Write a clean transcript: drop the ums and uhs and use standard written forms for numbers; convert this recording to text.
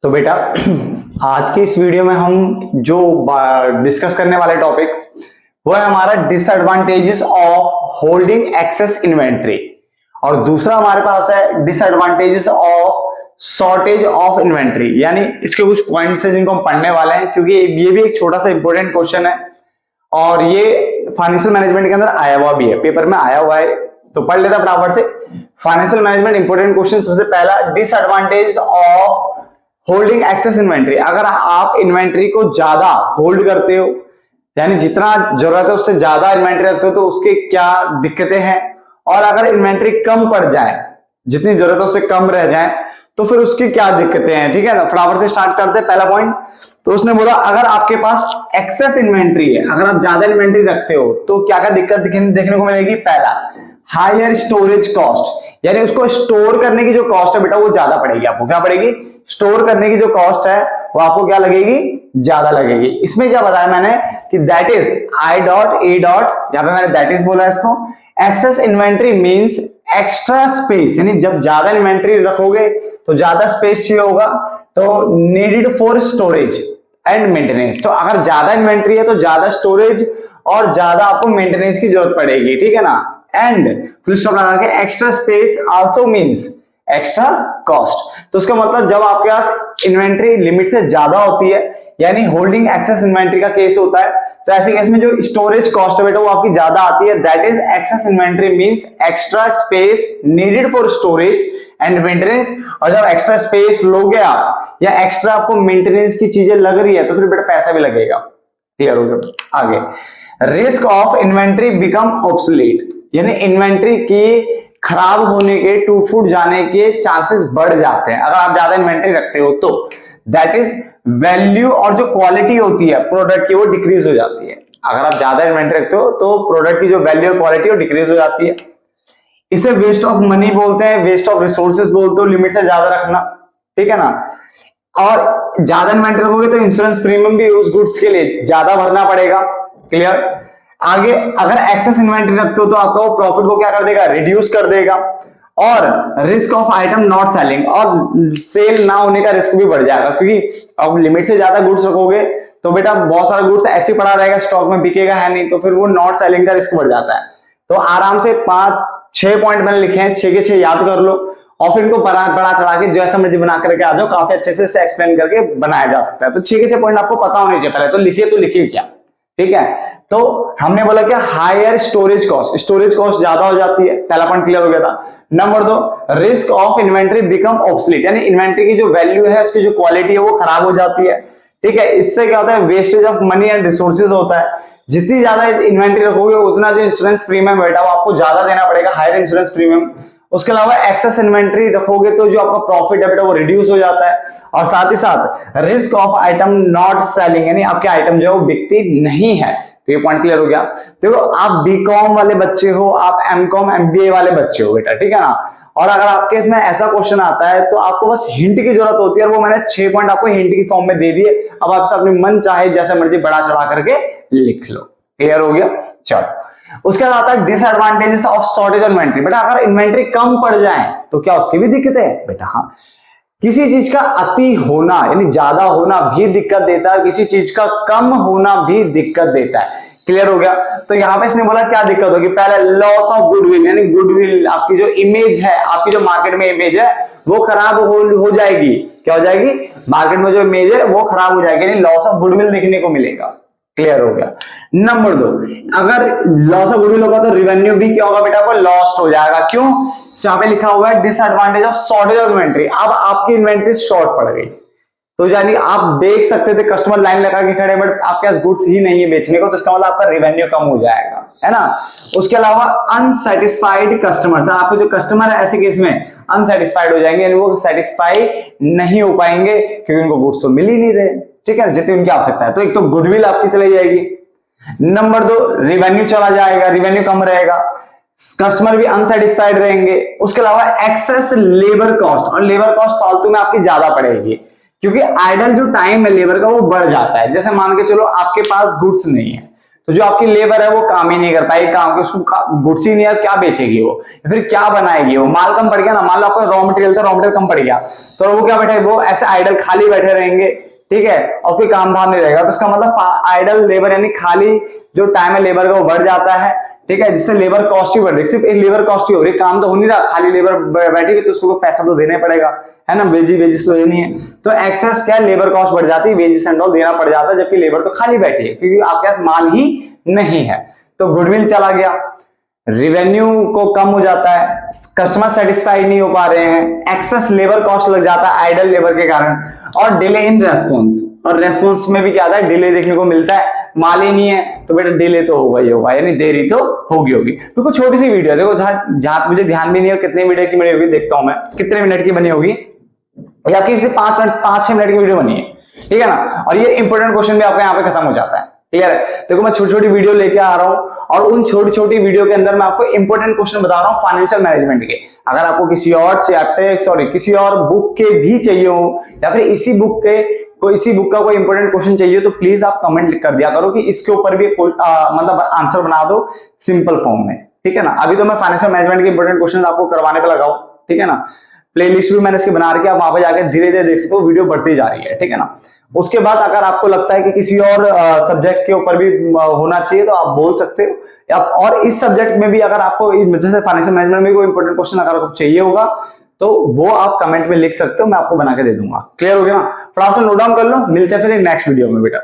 तो बेटा आज की इस वीडियो में हम जो डिस्कस करने वाले टॉपिक वो है हमारा disadvantages of holding excess inventory और दूसरा हमारे पास है disadvantages of shortage of inventory. यानी इसके कुछ पॉइंट्स हैं जिनको हम पढ़ने वाले हैं क्योंकि ये भी एक छोटा सा इंपॉर्टेंट क्वेश्चन है और ये फाइनेंशियल मैनेजमेंट के अंदर आया हुआ भी है, पेपर में आया हुआ है। तो पढ़ लेता फटाफट से। फाइनेंशियल मैनेजमेंट इंपॉर्टेंट क्वेश्चन, सबसे पहला disadvantage of holding excess inventory. अगर आप इन्वेंट्री को ज्यादा होल्ड करते हो यानी जितना जरूरत है उससे ज्यादा इन्वेंट्री रखते हो तो उसके क्या दिक्कतें हैं, और अगर इन्वेंट्री कम पड़ जाए, जितनी जरूरत है उससे कम रह जाए तो फिर उसकी क्या दिक्कतें हैं। ठीक है ना, फटाफट से स्टार्ट करते हैं। पहला पॉइंट तो उसने बोला अगर आपके पास एक्सेस इन्वेंट्री है, अगर आप ज्यादा इन्वेंट्री रखते हो तो क्या क्या दिक्कत देखने को मिलेगी। पहला, हायर स्टोरेज कॉस्ट, यानी उसको स्टोर करने की जो कॉस्ट है बेटा वो ज्यादा पड़ेगी आपको। क्या पड़ेगी? स्टोर करने की जो कॉस्ट है वो आपको क्या लगेगी? ज्यादा लगेगी। इसमें क्या बताया मैंने कि that is I dot A dot, यहां पे मैंने दैट इज बोला इसको। Excess inventory means extra space, यानी जब ज्यादा इन्वेंट्री रखोगे तो ज्यादा स्पेस चाहिए होगा, तो needed for storage and maintenance. तो अगर ज्यादा इन्वेंट्री है तो ज्यादा स्टोरेज और ज्यादा आपको मेंटेनेंस की जरूरत पड़ेगी। ठीक है ना, एंड फुल स्टॉप लगा के extra space also means extra cost. तो उसका मतलब जब आपके पास इन्वेंट्री लिमिट से ज्यादा होती है यानी होल्डिंग एक्सेस इन्वेंट्री का केस होता है, तो ऐसे केस में जो स्टोरेज कॉस्ट है बेटा वो आपकी ज्यादा आती है। That is excess inventory means extra space needed for storage and maintenance. और जब एक्स्ट्रा स्पेस लोगे आप या एक्स्ट्रा आपको मेंटेनेंस की चीजें लग रही है तो फिर बेटा पैसा भी लगेगा। क्लियर हो गया? आगे, risk of inventory become obsolete, यानी इन्वेंट्री की खराब होने के, टूट फूट जाने के चांसेस बढ़ जाते हैं अगर आप ज्यादा इन्वेंट्री रखते हो तो। दैट इज वैल्यू और जो क्वालिटी होती है प्रोडक्ट की वो डिक्रीज हो जाती है। अगर आप ज्यादा इन्वेंट्री रखते हो तो प्रोडक्ट की जो वैल्यू और क्वालिटी वो डिक्रीज हो जाती है। इसे वेस्ट ऑफ मनी बोलते हैं, वेस्ट ऑफ रिसोर्सेज बोलते हो, लिमिट से ज्यादा रखना। ठीक है ना, और ज्यादा इन्वेंट्री रखोगे तो इंश्योरेंस प्रीमियम भी उस गुड्स के लिए ज्यादा भरना पड़ेगा। क्लियर? आगे, अगर एक्सेस इन्वेंट्री रखते हो तो आपका वो प्रॉफिट को क्या कर देगा? रिड्यूस कर देगा। और risk of item not selling, और सेल ना होने का रिस्क भी बढ़ जाएगा क्योंकि अब लिमिट से ज्यादा गुड्स रखोगे तो बेटा बहुत सारा गुड्स ऐसे पड़ा रहेगा, स्टॉक में बिकेगा है नहीं, तो फिर वो नॉट सेलिंग का रिस्क बढ़ जाता है। तो आराम से 5-6 पॉइंट मैंने लिखे हैं, 6 के 6 याद कर लो और फिर इनको बड़ा चढ़ा के जैसा मर्जी बना करके आ जाओ, काफी अच्छे से एक्सप्लेन करके बनाया जा सकता है। तो 6 के 6 पॉइंट आपको पता होने चाहिए पहले, तो लिखिए क्या। ठीक है, तो हमने बोला क्या? Higher storage cost, storage cost ज्यादा हो जाती है, पहला पॉइंट क्लियर हो गया था। Number 2, risk of inventory become obsolete, यानी इन्वेंट्री की जो वैल्यू है उसकी जो क्वालिटी है वो खराब हो जाती है। ठीक है, इससे क्या होता है? Wastage of money and resources होता है। जितनी ज्यादा इन्वेंट्री रखोगे उतना जो इंश्योरेंस प्रीमियम बेटा वो आपको ज्यादा देना पड़ेगा, हायर इंश्योरेंस प्रीमियम। उसके अलावा एक्सेस इन्वेंट्री रखोगे तो जो आपका प्रॉफिट है बेटा वो रिड्यूस हो जाता है। और साथ ही साथ risk of item not selling, यानी आपके आइटम जो है वो बिकती नहीं है। तो ये पॉइंट क्लियर हो गया। देखो, आप बीकॉम वाले बच्चे हो, आप एमकॉम एमबीए वाले बच्चे हो बेटा, ठीक है ना, और अगर आपके इसमें ऐसा क्वेश्चन आता है तो आपको बस हिंट की जरूरत होती है, और वो मैंने 6 पॉइंट आपको हिंट की फॉर्म में दे दिए। अब आप अपने मन चाहे जैसे मर्जी बड़ा चढ़ा करके लिख लो। क्लियर हो गया? चलो, उसके बाद आता है disadvantages of shortage of inventory. बेटा अगर इन्वेंट्री कम पड़ जाए तो क्या उसकी भी दिक्कत है? बेटा हाँ, किसी चीज का अति होना यानी ज्यादा होना भी दिक्कत देता है, किसी चीज का कम होना भी दिक्कत देता है। क्लियर हो गया? तो यहाँ पे इसने बोला क्या दिक्कत होगी। पहले, लॉस ऑफ गुडविल, यानी गुडविल आपकी जो इमेज है, आपकी जो मार्केट में इमेज है वो खराब हो जाएगी। क्या हो जाएगी? मार्केट में जो इमेज है वो खराब हो जाएगी, यानी लॉस ऑफ गुडविल देखने को मिलेगा। क्लियर हो गया? नंबर 2, अगर लॉस ऑफ गुडविल होगा तो रेवेन्यू भी क्या होगा बेटा? आपको लॉस्ट हो जाएगा। क्यों? यहाँ पे लिखा हुआ है disadvantage of shortage of inventory. अब आपकी इन्वेंट्री शॉर्ट पड़ गई तो यानी आप बेच सकते थे, कस्टमर लाइन लगा के खड़े, बट आपके पास गुड्स ही नहीं है बेचने को, तो इसका मतलब आपका रेवेन्यू कम हो जाएगा, है ना। उसके अलावा अनसेटिस्फाइड कस्टमर, आपके जो कस्टमर है ऐसे केस में अनसेटिस्फाइड हो जाएंगे, यानी वो सेटिस्फाई नहीं हो पाएंगे क्योंकि उनको गुड्स तो मिल ही नहीं रहे। ठीक है, जितनी उनकी आवश्यकता है। तो एक तो गुडविल आपकी चली जाएगी। नंबर 2, रेवेन्यू चला जाएगा, रेवेन्यू कम रहेगा, कस्टमर भी अनसेटिस्फाइड रहेंगे। उसके अलावा एक्सेस लेबर कॉस्ट, और लेबर कॉस्ट फालतू में आपकी ज्यादा पड़ेगी क्योंकि आइडल जो टाइम है लेबर का वो बढ़ जाता है। जैसे मान के चलो आपके पास गुड्स नहीं है तो जो आपकी लेबर है वो काम ही नहीं कर पाएगी, काम उसको गुड्स ही नहीं है, क्या बेचेगी वो, फिर क्या बनाएगी वो, माल कम पड़ गया ना, मान लो आपका रॉ मटेरियल था, रॉ मटेरियल कम पड़ गया तो वो क्या बैठे, वो ऐसे आइडल खाली बैठे रहेंगे, ठीक है, और कोई काम धाम नहीं रहेगा। तो इसका मतलब आइडल लेबर यानी खाली जो टाइम है लेबर का वो बढ़ जाता है, ठीक है, जिससे लेबर कॉस्ट ही बढ़ रही है, सिर्फ एक लेबर कॉस्ट ही हो रही है, काम तो हो नहीं रहा, खाली लेबर बैठी हुई तो उसको पैसा तो देना पड़ेगा, है ना, वेजिस तो देनी है, तो एक्सेस क्या लेबर कॉस्ट बढ़ जाती है, वेजिस एंड ऑल देना पड़ जाता है, जबकि लेबर तो खाली बैठी है क्योंकि आपके पास माल ही नहीं है। तो गुडविल चला गया, रिवेन्यू को कम हो जाता है, कस्टमर सेटिस्फाइड नहीं हो पा रहे हैं, एक्सेस लेबर कॉस्ट लग जाता है आइडल लेबर के कारण, और डिले इन रेस्पॉन्स, और रेस्पॉन्स में भी क्या आता है, डिले देखने को मिलता है, माल ही नहीं है तो बेटा डिले तो होगा ही होगा, यानी देरी तो होगी। तो कुछ छोटी सी वीडियो देखो, जहां मुझे ध्यान भी नहीं है कितने मिनट की बनी होगी, देखता हूं मैं कितने मिनट की बनी होगी, या आपकी सिर्फ 5-6 मिनट की वीडियो बनी है, ठीक है ना, और ये इंपॉर्टेंट क्वेश्चन भी आपका यहाँ पे खत्म हो जाता है, क्लियर है। देखो मैं छोटी छोटी वीडियो लेके आ रहा हूं और उन छोटी छोटी वीडियो के अंदर मैं आपको इंपॉर्टेंट क्वेश्चन बता रहा हूं फाइनेंशियल मैनेजमेंट के। अगर आपको किसी और चैप्टर किसी और बुक के भी चाहिए हो, या फिर इसी बुक का कोई इंपॉर्टेंट क्वेश्चन चाहिए, तो प्लीज आप कमेंट कर दिया करो कि इसके ऊपर भी मतलब आंसर बना दो सिंपल फॉर्म में, ठीक है ना। अभी तो मैं फाइनेंशियल मैनेजमेंट के इंपॉर्टेंट क्वेश्चन आपको करवाने पे लगाऊं, ठीक है ना, प्लेलिस्ट भी मैंने इसकी बना रखी है, आप वहां पे जाकर धीरे धीरे देख सकते हो, वीडियो बढ़ती जा रही है, ठीक है ना। उसके बाद अगर आपको लगता है कि किसी और सब्जेक्ट के ऊपर भी होना चाहिए तो आप बोल सकते हो, और इस सब्जेक्ट में भी अगर आपको जैसे फाइनेंशियल मैनेजमेंट में कोई इंपॉर्टेंट क्वेश्चन अगर आपको चाहिए होगा तो वो आप कमेंट में लिख सकते हो, मैं आपको बना के दे दूंगा। क्लियर हो गया ना, फटाफट नोट डाउन कर लो, मिलते हैं फिर नेक्स्ट वीडियो में बेटा।